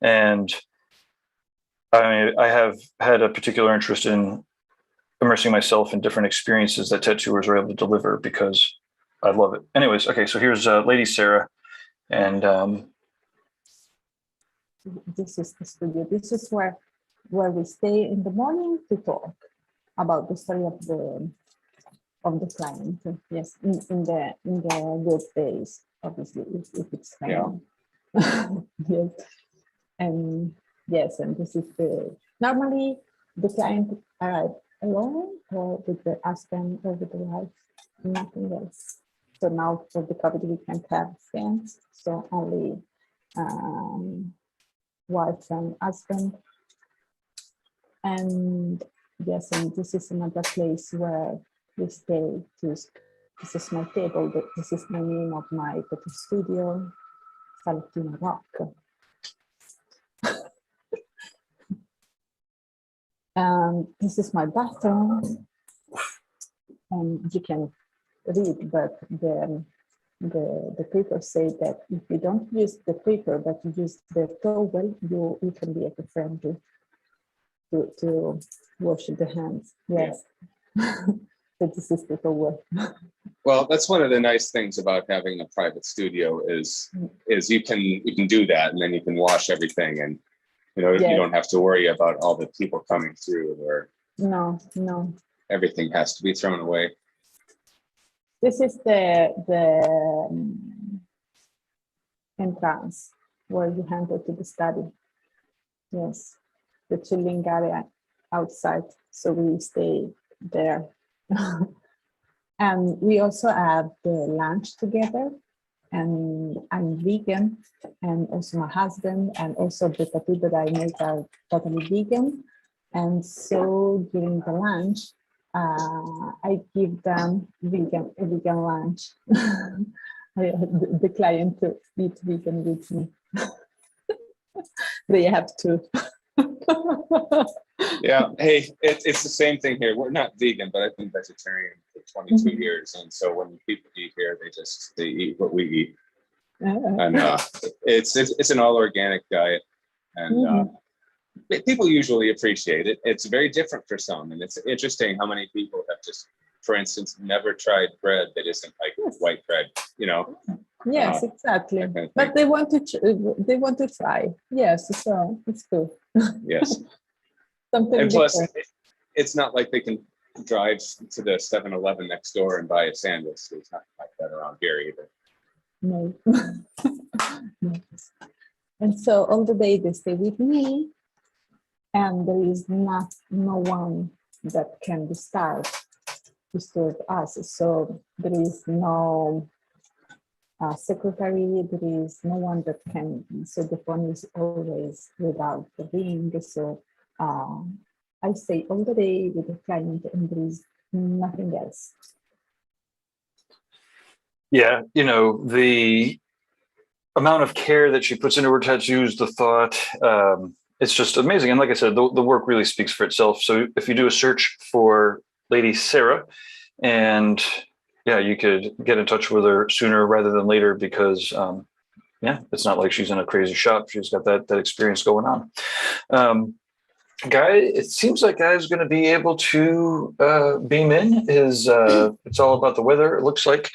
S1: And I have had a particular interest in immersing myself in different experiences that tattooers are able to deliver because I love it. Anyways, okay, so here's Lady Sarah, and
S5: this is the studio. This is where we stay in the morning to talk about the story of the client. Yes, in the good days, obviously, if it's raining. Yes, and yes, and this is normally the client arrives alone or with the husband or with the wife, nothing else. So now for the COVID we can't have friends, so only wife and husband. And yes, and this is another place where we stay. This is my table. This is the name of my tattoo studio, Salatina Rock. This is my bathroom, and you can read, but the paper say that if you don't use the paper, but you use the towel, you can be eco-friendly to wash the hands. Yes, so this is the towel.
S4: Well, that's one of the nice things about having a private studio is you can do that, and then you can wash everything, and you don't have to worry about all the people coming through, or
S5: no,
S4: everything has to be thrown away.
S5: This is the entrance where you enter to the study. Yes, the chilling area outside, so we stay there. And we also have the lunch together, and I'm vegan, and also my husband, and also the tattoo that I make are totally vegan. And so during the lunch, I give them vegan lunch. The client to eat vegan with me. They have to.
S4: Yeah, hey, it's the same thing here. We're not vegan, but I've been vegetarian for 22 years, and so when people eat here, they eat what we eat, and it's an all organic diet, and people usually appreciate it. It's very different for some, and it's interesting how many people have just, for instance, never tried bread that isn't like white bread,
S5: Yes, exactly.
S4: that kind of
S5: But
S4: thing.
S5: they want to try. Yes, so it's cool.
S4: Yes.
S5: Something
S4: And plus,
S5: different.
S4: it's not like they can drive to the 7-Eleven next door and buy a sandwich. It's not like that around here either.
S5: No. No. And so all the day they stay with me, and there is no one that can disturb us. So there is no secretary, there is no one that can, so the phone is always without the ring. So I stay all the day with the client, and there is nothing else.
S1: Yeah, you know, the amount of care that she puts into her tattoos, the thought, it's just amazing. And like I said, the work really speaks for itself. So if you do a search for Lady Sarah, and yeah, you could get in touch with her sooner rather than later, because yeah, it's not like she's in a crazy shop. She's got that experience going on. Guy, it seems like Guy's going to be able to beam in. It's all about the weather, it looks like.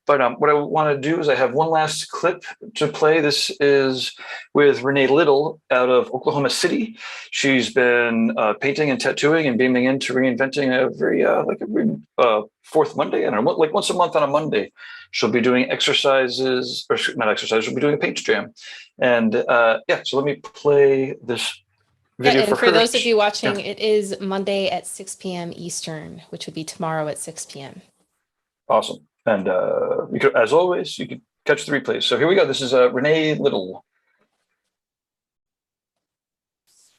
S1: But what I want to do is I have one last clip to play. This is with Renee Little out of Oklahoma City. She's been painting and tattooing and beaming into Reinventing every fourth Monday. I don't know, like once a month on a Monday. She'll be doing exercises, or not exercises, she'll be doing a paint jam. And yeah, so let me play this video
S2: and for
S1: her.
S2: those of you watching, it is Monday at 6 p.m. Eastern, which would be tomorrow at 6 p.m.
S1: Awesome. And you could, as always, you could catch the replays. So here we go. This is Renee Little.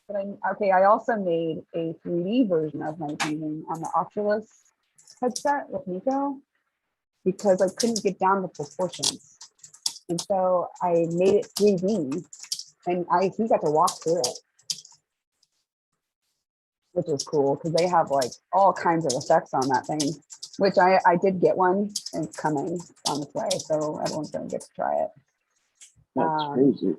S6: But I also made a 3D version of my painting on the Oculus headset with Nico, because I couldn't get down the proportions. And so I made it 3D, and he got to walk through it, which was cool because they have like all kinds of effects on that thing, which I did get one, and it's coming on its way. So everyone's going to get to try it.
S4: That's crazy.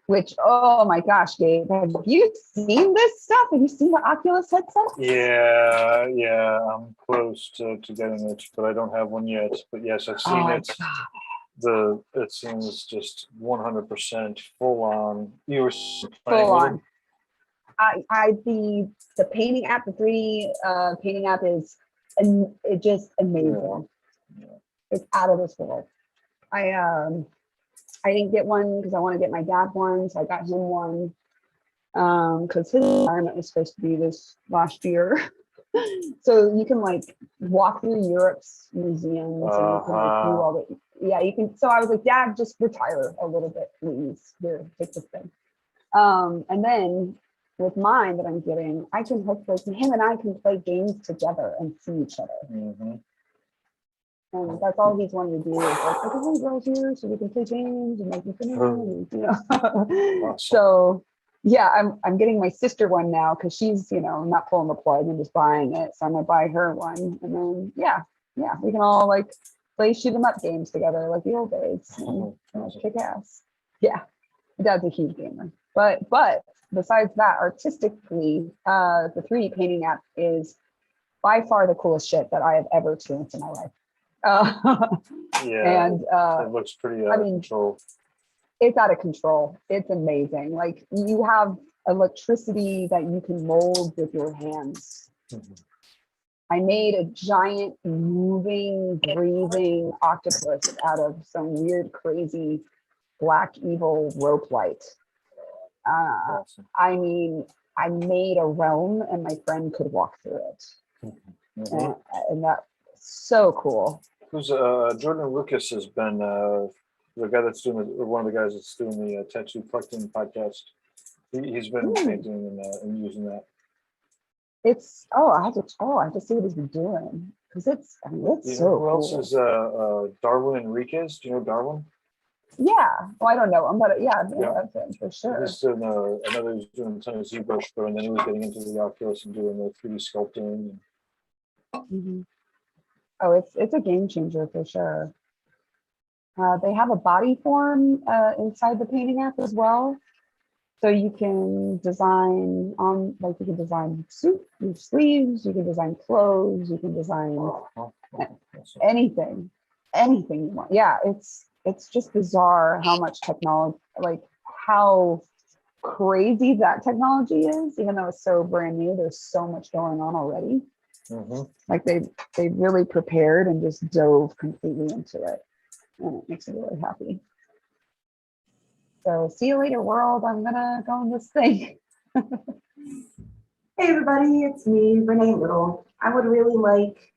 S6: Which, oh my gosh, Gabe, have you seen this stuff? Have you seen the Oculus headset?
S1: Yeah, I'm close to getting it, but I don't have one yet. But yes, I've seen it. It seems just 100% full on. You were
S6: Full on. The painting app, the 3D painting app is just amazing.
S1: Yeah.
S6: It's out of this world. I didn't get one because I want to get my dad one, so I got him one because his environment was supposed to be this last year. So you can like walk through Europe's museums, and you can like do all the, yeah, you can. So I was like, Dad, just retire a little bit, please. Here, take this thing. And then with mine that I'm getting, I can hopefully, him and I can play games together and see each other.
S1: Mm-hmm.
S6: And that's all he's wanted to do is like, okay, hey, girls here, so we can play games and make you know.
S1: Awesome.
S6: So yeah, I'm getting my sister one now because she's, you know, not pulling the plug and just buying it. So I'm gonna buy her one, and then yeah, we can all like play shoot 'em up games together like the old days. And, kick ass. Yeah, my dad's a huge gamer. But besides that, artistically, the 3D painting app is by far the coolest shit that I have ever experienced in my life.
S1: Yeah,
S6: and
S1: it looks pretty out of control.
S6: It's out of control. It's amazing. Like you have electricity that you can mold with your hands.
S1: Mm-hmm.
S6: I made a giant moving, breathing octopus out of some weird, crazy, black, evil rope light.
S1: Awesome.
S6: I mean, I made a realm and my friend could walk through it.
S1: Mm-hmm.
S6: And that's so cool.
S1: Who's Jordan Lucas has been the guy that's doing one of the guys that's doing the tattoo collecting podcast. He's been painting and using that.
S6: It's I have to see what he's been doing because it's so
S1: who else
S6: cool.
S1: is Darwin Enriquez? Do you know Darwin?
S6: Yeah. Well, I don't know him, but yeah. That's him for sure.
S1: He's doing another. He's doing a ton of ZBrush, and then he was getting into the Oculus and doing the 3D sculpting.
S6: Mm-hmm. Oh, it's a game changer for sure. They have a body form inside the painting app as well. So you can design you can design suit, your sleeves, you can design clothes, you can design anything you want. Yeah, it's it's just bizarre how much technology, like how crazy that technology is, even though it's so brand new. There's so much going on already. Like they really prepared and just dove completely into it, and it makes me really happy. So see you later, world. I'm gonna go on this thing.
S7: Hey everybody, it's me, Renee Little. I would really like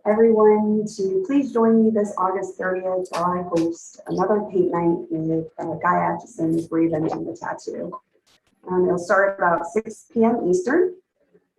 S7: everyone to please join me this August 30th while I host another paint night with Guy Aitchison's Reinventing the Tattoo. It'll start about 6 p.m. Eastern,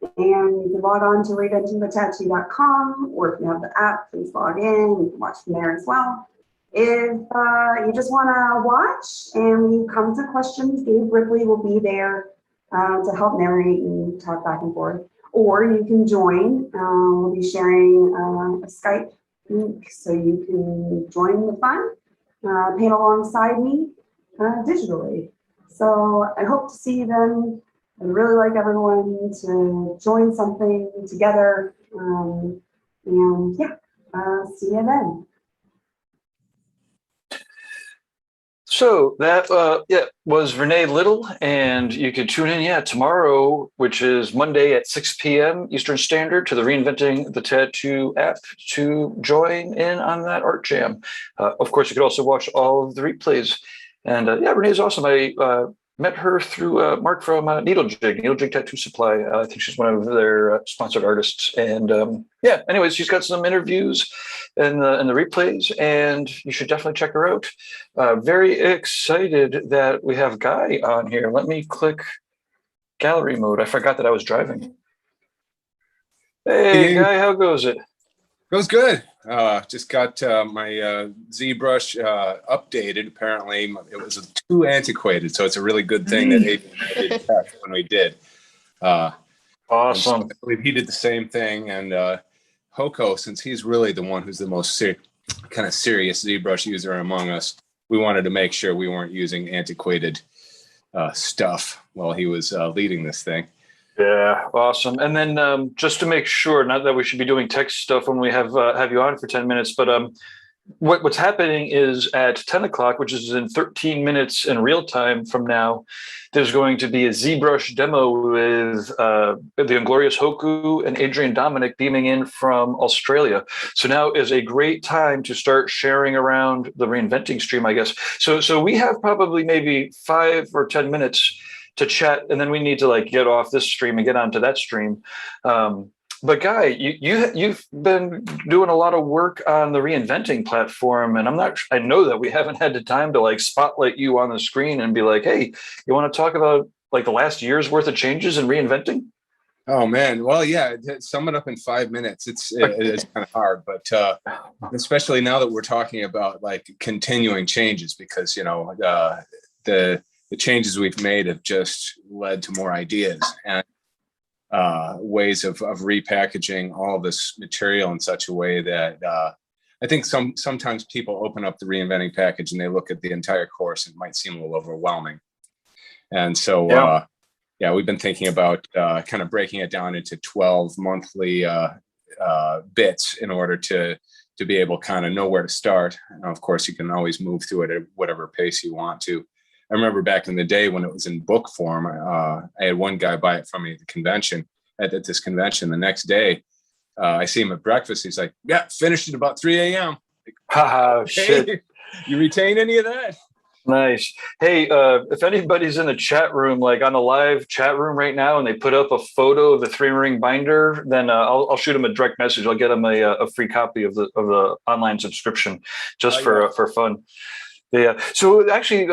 S7: and you can log on to reinventingthetattoo.com, or if you have the app, please log in. You can watch from there as well. If you just want to watch and when you come to questions, Gabe Ripley will be there to help narrate and talk back and forth. Or you can join. We'll be sharing a Skype link so you can join the fun, paint alongside me digitally. So I hope to see you then. I'd really like everyone to join something together. And yeah, see you then.
S1: So that was Renee Little, and you can tune in tomorrow, which is Monday at 6 p.m. Eastern Standard, to the Reinventing the Tattoo app to join in on that art jam. Of course, you could also watch all of the replays. And Renee's awesome. I met her through Mark from Needle Jig Tattoo Supply. I think she's one of their sponsored artists. And anyways, she's got some interviews in the replays, and you should definitely check her out. Very excited that we have Guy on here. Let me click gallery mode. I forgot that I was driving. Hey, Guy, how goes it?
S8: Goes good. Just got my ZBrush updated. Apparently, it was too antiquated, so it's a really good thing that Adrian did when we did.
S1: Awesome.
S8: I believe he did the same thing, and Hoko, since he's really the one who's the most kind of serious ZBrush user among us, we wanted to make sure we weren't using antiquated stuff while he was leading this thing.
S1: Yeah, awesome. And then just to make sure, not that we should be doing tech stuff when we have you on for 10 minutes, but what's happening is at 10 o'clock, which is in 13 minutes in real time from now, there's going to be a ZBrush demo with the Inglorious Hoku and Adrian Dominic beaming in from Australia. So now is a great time to start sharing around the Reinventing stream, I guess. So we have probably maybe 5 or 10 minutes to chat, and then we need to get off this stream and get onto that stream. But Guy, you've been doing a lot of work on the Reinventing platform, and I know that we haven't had the time to spotlight you on the screen and be like, hey, you want to talk about the last year's worth of changes in Reinventing?
S8: Oh man, well, yeah, sum it up in 5 minutes. It's kind of hard, but especially now that we're talking about continuing changes, because the changes we've made have just led to more ideas and ways of repackaging all this material in such a way that I think sometimes people open up the Reinventing package and they look at the entire course and it might seem a little overwhelming. And so, we've been thinking about kind of breaking it down into 12 monthly bits in order to be able to kind of know where to start. And of course, you can always move through it at whatever pace you want to. I remember back in the day when it was in book form, I had one guy buy it from me at the convention, at this convention. The next day, I see him at breakfast. He's like, yeah, finished at about 3 a.m.
S1: Haha, shit.
S8: You retain any of that?
S1: Nice. Hey, if anybody's in the chat room, on the live chat room right now, and they put up a photo of the 3-ring binder, then I'll shoot them a direct message. I'll get them a free copy of the online subscription just for fun. Yeah. So actually,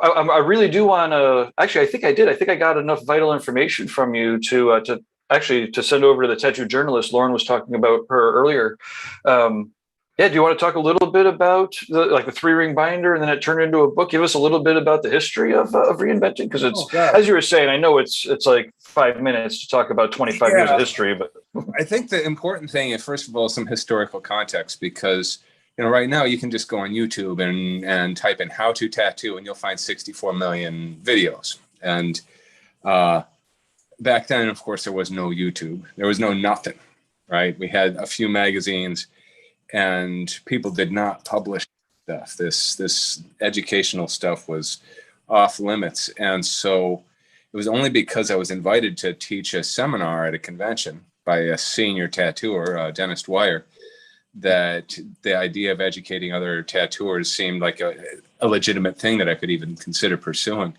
S1: I really do want to. Actually, I think I did. I think I got enough vital information from you to send over to the tattoo journalist. Lauren was talking about her earlier. Do you want to talk a little bit about the 3-ring binder, and then it turned into a book? Give us a little bit about the history of Reinventing, because it's as you were saying. I know it's 5 minutes to talk about 25 years of history, but
S8: I think the important thing is, first of all, some historical context, because right now you can just go on YouTube and type in how to tattoo and you'll find 64 million videos. And back then, of course, there was no YouTube. There was no nothing, right? We had a few magazines and people did not publish stuff. This educational stuff was off limits. And so it was only because I was invited to teach a seminar at a convention by a senior tattooer, Dennis Dwyer, that the idea of educating other tattooers seemed like a legitimate thing that I could even consider pursuing.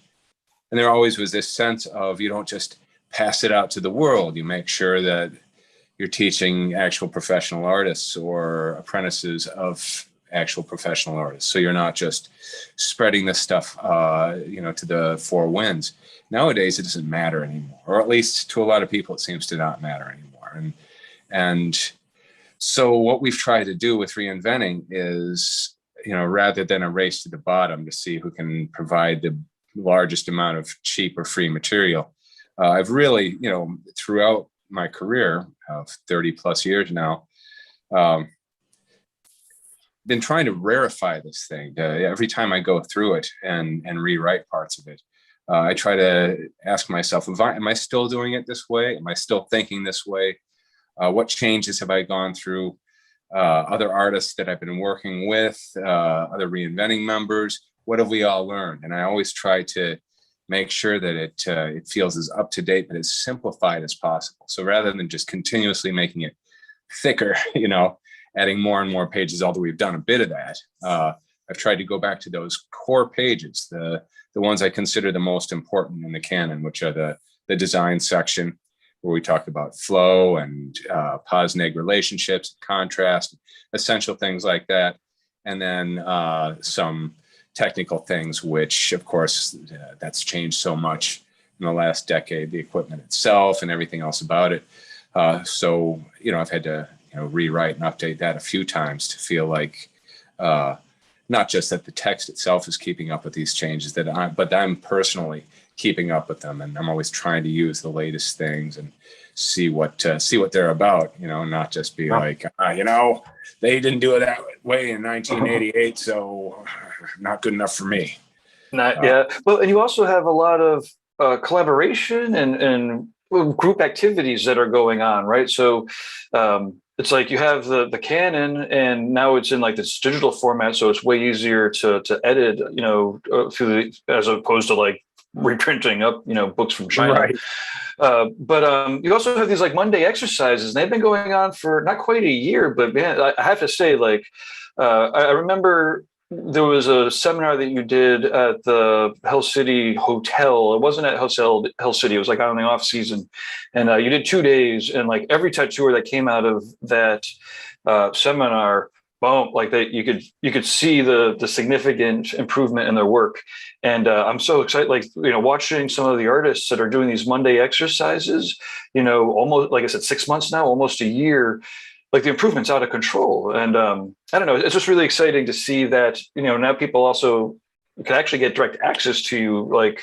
S8: And there always was this sense of, you don't just pass it out to the world. You make sure that you're teaching actual professional artists or apprentices of actual professional artists. So you're not just spreading this stuff, to the four winds. Nowadays, it doesn't matter anymore, or at least to a lot of people, it seems to not matter anymore. And so what we've tried to do with reinventing is, rather than a race to the bottom to see who can provide the largest amount of cheap or free material, I've really, throughout my career of 30 plus years now, been trying to rarefy this thing. Every time I go through it and rewrite parts of it, I try to ask myself, am I still doing it this way? Am I still thinking this way? What changes have I gone through? Other artists that I've been working with, other reinventing members, what have we all learned? And I always try to make sure that it feels as up to date but as simplified as possible. So rather than just continuously making it thicker, adding more and more pages, although we've done a bit of that, I've tried to go back to those core pages, the ones I consider the most important in the canon, which are the design section, where we talk about flow and pos-neg relationships, contrast, essential things like that. And then some technical things, which of course, that's changed so much in the last decade, the equipment itself and everything else about it. So, I've had to rewrite and update that a few times to feel like not just that the text itself is keeping up with these changes, but I'm personally keeping up with them, and I'm always trying to use the latest things and see what they're about. Not just be like, they didn't do it that way in 1988, so not good enough for me.
S1: Yeah. Well, and you also have a lot of collaboration and group activities that are going on, right? So it's like you have the canon, and now it's in like this digital format, so it's way easier to edit, as opposed to like reprinting up, books from China.
S3: Right.
S1: But you also have these like Monday exercises, and they've been going on for not quite a year. But man, I have to say, like, I remember there was a seminar that you did at the Hell City Hotel. It wasn't at Hell City. It was like on the off season, and you did 2 days. And like every tattooer that came out of that seminar, boom, like that you could see the significant improvement in their work. And I'm so excited, like watching some of the artists that are doing these Monday exercises. Almost like I said, 6 months now, almost a year. Like the improvement's out of control. And I don't know, it's just really exciting to see that, now people also can actually get direct access to you like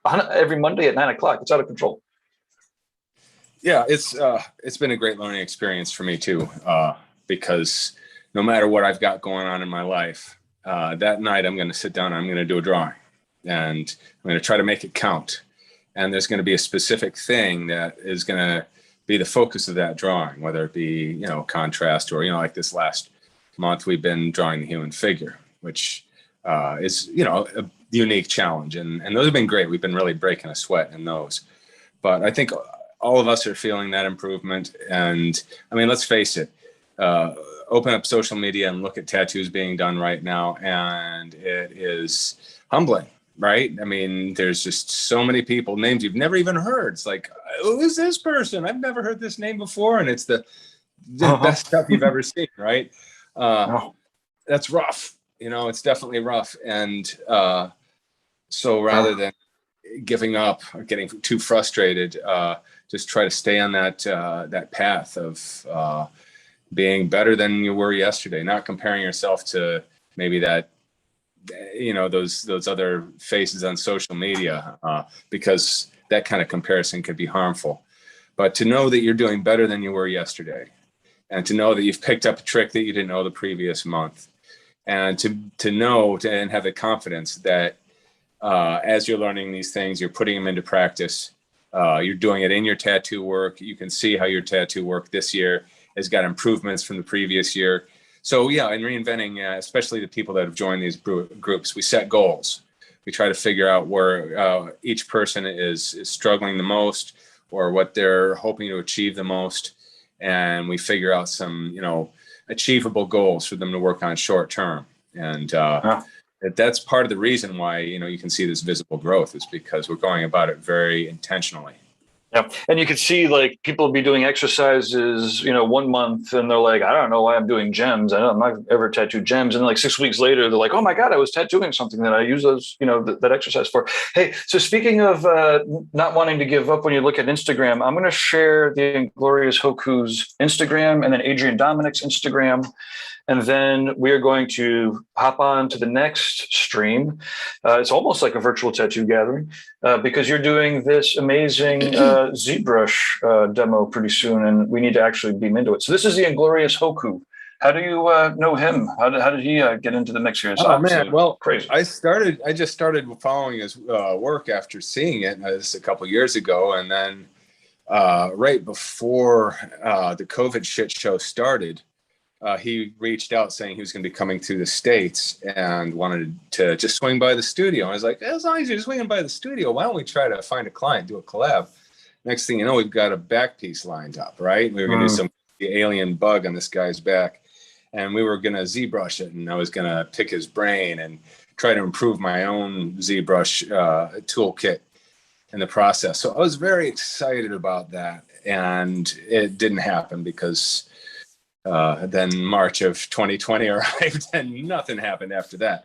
S1: every Monday at 9 o'clock. It's out of control.
S8: Yeah, it's been a great learning experience for me too, because no matter what I've got going on in my life, that night I'm going to sit down and I'm going to do a drawing, and I'm going to try to make it count. And there's going to be a specific thing that is going to be the focus of that drawing, whether it be, contrast or, like this last month, we've been drawing the human figure, which is, a unique challenge. And those have been great. We've been really breaking a sweat in those. But I think all of us are feeling that improvement. And I mean, let's face it, open up social media and look at tattoos being done right now, and it is humbling. Right? I mean, there's just so many people, names you've never even heard. It's like, who is this person? I've never heard this name before. And it's the best stuff you've ever seen, right? That's rough. It's definitely rough. And so rather than giving up or getting too frustrated, just try to stay on that path of being better than you were yesterday, not comparing yourself to maybe that, those other faces on social media, because that kind of comparison could be harmful. But to know that you're doing better than you were yesterday, and to know that you've picked up a trick that you didn't know the previous month, and to know and have the confidence that as you're learning these things, you're putting them into practice, you're doing it in your tattoo work. You can see how your tattoo work this year has got improvements from the previous year. So yeah, in reinventing, especially the people that have joined these groups, we set goals. We try to figure out where each person is struggling the most, or what they're hoping to achieve the most, and we figure out some, achievable goals for them to work on short term. And that's part of the reason why you can see this visible growth, is because we're going about it very intentionally.
S1: Yeah, and you could see like people will be doing exercises, 1 month, and they're like, I don't know why I'm doing gems. I'm not ever tattooed gems, and like 6 weeks later, they're like, oh my god, I was tattooing something that I use those, that exercise for. Hey, so speaking of not wanting to give up when you look at Instagram, I'm going to share the Inglorious Hoku's Instagram and then Adrian Dominic's Instagram. And then we are going to hop on to the next stream. It's almost like a virtual tattoo gathering because you're doing this amazing ZBrush demo pretty soon, and we need to actually beam into it. So this is the Inglorious Hoku. How do you know him? How did he get into the mix here? It's
S8: man, well,
S1: crazy.
S8: I just started following his work after seeing it this a couple years ago, and then right before the COVID shit show started. He reached out saying he was going to be coming through the States and wanted to just swing by the studio. And I was like, as long as you're swinging by the studio, why don't we try to find a client, do a collab? Next thing you know, we've got a back piece lined up, right? We were going to do some alien bug on this guy's back, and we were going to ZBrush it, and I was going to pick his brain and try to improve my own ZBrush toolkit in the process. So I was very excited about that, and it didn't happen because then March of 2020 arrived and nothing happened after that.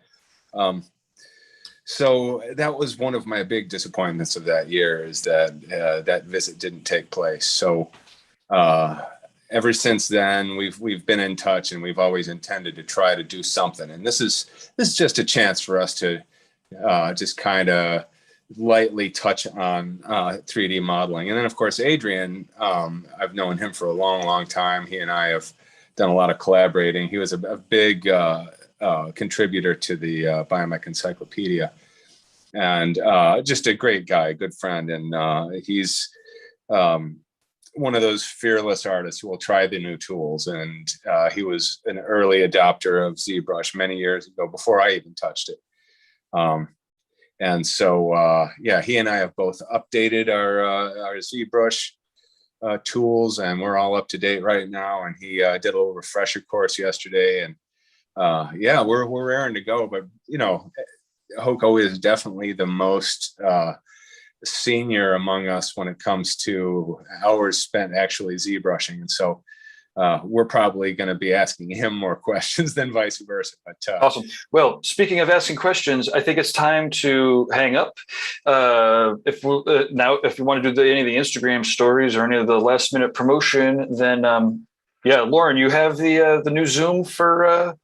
S8: So that was one of my big disappointments of that year, is that that visit didn't take place. So ever since then, we've been in touch, and we've always intended to try to do something. And this is just a chance for us to just kind of lightly touch on 3D modeling. And then of course, Adrian, I've known him for a long time. He and I have done a lot of collaborating. He was a big contributor to the Biomech Encyclopedia, and just a great guy, good friend. And he's one of those fearless artists who will try the new tools. And he was an early adopter of ZBrush many years ago, before I even touched it. And so, yeah, he and I have both updated our ZBrush tools, and we're all up to date right now. And he did a little refresher course yesterday, and yeah, we're raring to go. But Hoko is definitely the most senior among us when it comes to hours spent actually ZBrushing, and so we're probably going to be asking him more questions than vice versa. But
S1: awesome. Well, speaking of asking questions, I think it's time to hang up. If you want to do any of the Instagram stories or any of the last minute promotion, then yeah, Lauren, you have the new Zoom for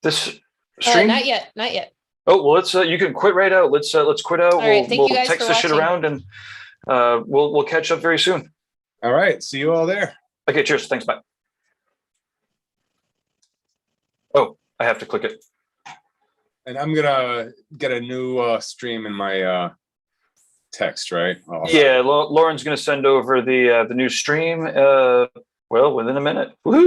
S1: this stream?
S2: Not yet.
S1: Oh, well, let's you can quit right out. Let's quit out.
S2: All right, thank you guys
S1: text
S2: for
S1: the shit
S2: watching.
S1: around, and we'll catch up very soon.
S8: all right, see you all there.
S1: Okay, cheers. Thanks. Bye. Oh, I have to click it.
S8: And I'm gonna get a new stream in my text, right? Oh.
S1: Yeah, Lauren's going to send over the new stream. Well, within a minute. Woohoo!